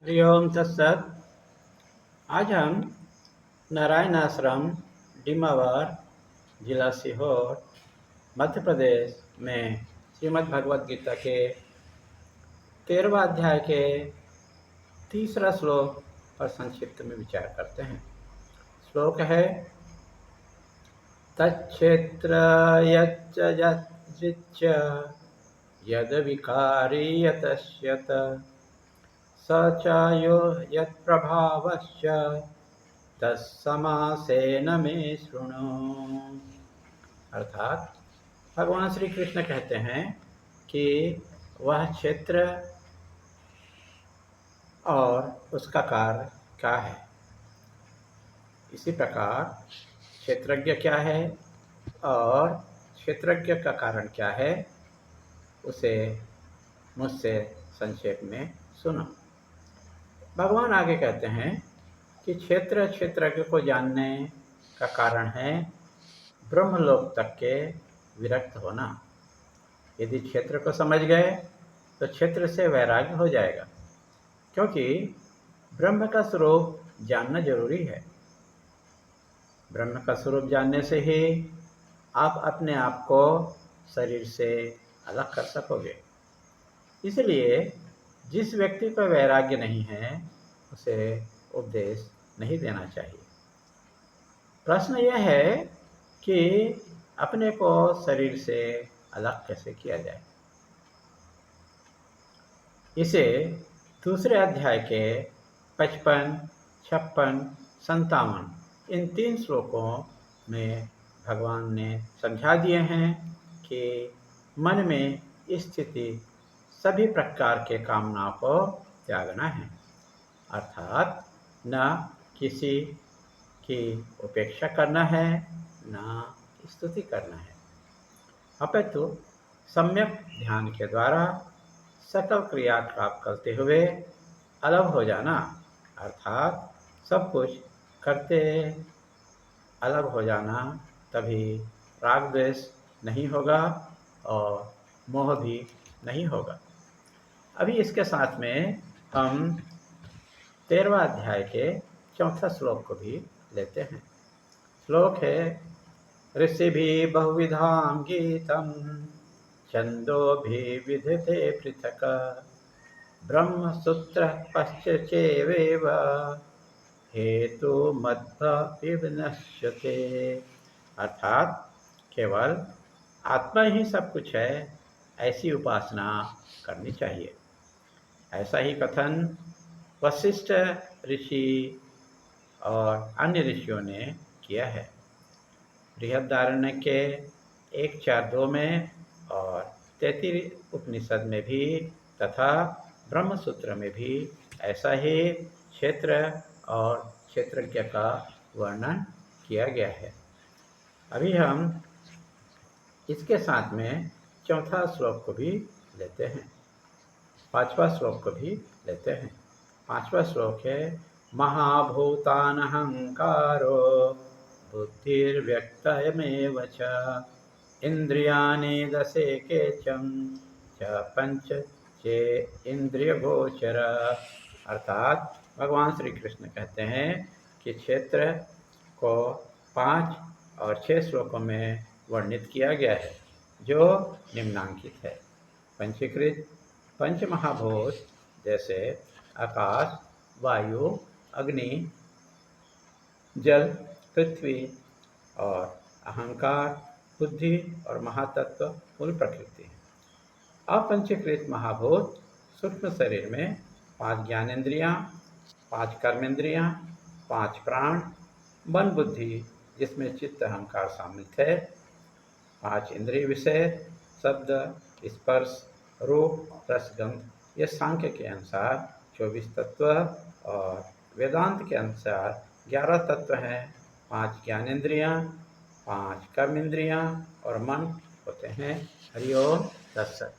हरिओम तत्सत। आज हम नारायण आश्रम डिमावर जिला सीहोर मध्य प्रदेश में श्रीमद् भगवद गीता के 13वां अध्याय के तीसरा श्लोक पर संक्षिप्त में विचार करते हैं। श्लोक है तच्छेत्र यच्च यदृच्च यद विकारी यतश्यत स च यो यत्प्रभावश्च तत्समासेन मे शृणु। अर्थात भगवान श्री कृष्ण कहते हैं कि वह क्षेत्र और उसका कार्य क्या है, इसी प्रकार क्षेत्रज्ञ क्या है और क्षेत्रज्ञ का कारण क्या है, उसे मुझसे संक्षेप में सुनो। भगवान आगे कहते हैं कि क्षेत्रज्ञ को जानने का कारण है ब्रह्मलोक तक के विरक्त होना। यदि क्षेत्र को समझ गए तो क्षेत्र से वैराग्य हो जाएगा, क्योंकि ब्रह्म का स्वरूप जानना जरूरी है। ब्रह्म का स्वरूप जानने से ही आप अपने आप को शरीर से अलग कर सकोगे। इसलिए जिस व्यक्ति को वैराग्य नहीं है उसे उपदेश नहीं देना चाहिए। प्रश्न यह है कि अपने को शरीर से अलग कैसे किया जाए। इसे दूसरे अध्याय के 55, 56, 57 इन 3 श्लोकों में भगवान ने समझा दिए हैं कि मन में स्थिति सभी प्रकार के कामनाओं को त्यागना है, अर्थात न किसी की उपेक्षा करना है, न स्तुति करना है, अपितु सम्यक ध्यान के द्वारा सकल क्रियाकलाप करते हुए अलग हो जाना, अर्थात सब कुछ करते अलग हो जाना। तभी राग द्वेष नहीं होगा और मोह भी नहीं होगा। अभी इसके साथ में हम 13वां अध्याय के 4था श्लोक को भी लेते हैं। श्लोक है ऋषिभिः बहुविधां गीतं छन्दोभिः पृथक् ब्रह्मसूत्रः पश्चैवेव हेतुमद्भविनश्यते। अर्थात केवल आत्मा ही सब कुछ है, ऐसी उपासना करनी चाहिए। ऐसा ही कथन वशिष्ठ ऋषि और अन्य ऋषियों ने किया है। बृहदारण्य के 1.4.2 में और 33 उपनिषद में भी तथा ब्रह्मसूत्र में भी ऐसा ही क्षेत्र और क्षेत्रज्ञ का वर्णन किया गया है। अभी हम इसके साथ में 4था श्लोक को भी लेते हैं, 5वां श्लोक को भी लेते हैं। 5वां श्लोक है महाभूतानहंकारो बुद्धिर्व्यक्तमेव च इंद्रियाणि दशेकेचम च पंच चे इंद्रियगोचर। अर्थात भगवान श्री कृष्ण कहते हैं कि क्षेत्र को 5 और 6 श्लोकों में वर्णित किया गया है, जो निम्नांकित है। पंचीकृत पंच महाभूत जैसे आकाश, वायु, अग्नि, जल, पृथ्वी और अहंकार, बुद्धि और महातत्व मूल प्रकृति है। अपंचीकृत महाभूत सूक्ष्म शरीर में 5 ज्ञानेंद्रियां, 5 कर्मेंद्रियां, 5 प्राण, मन बुद्धि जिसमें चित्त अहंकार शामिल है, 5 इंद्रिय विषय शब्द, स्पर्श, रूप, रस, गंध, ये सांख्य के अनुसार 24 तत्व और वेदांत के अनुसार 11 तत्व हैं। 5 ज्ञानेंद्रियां, 5 कर्मेंद्रियां और मन होते हैं। हरिओम तत्सत।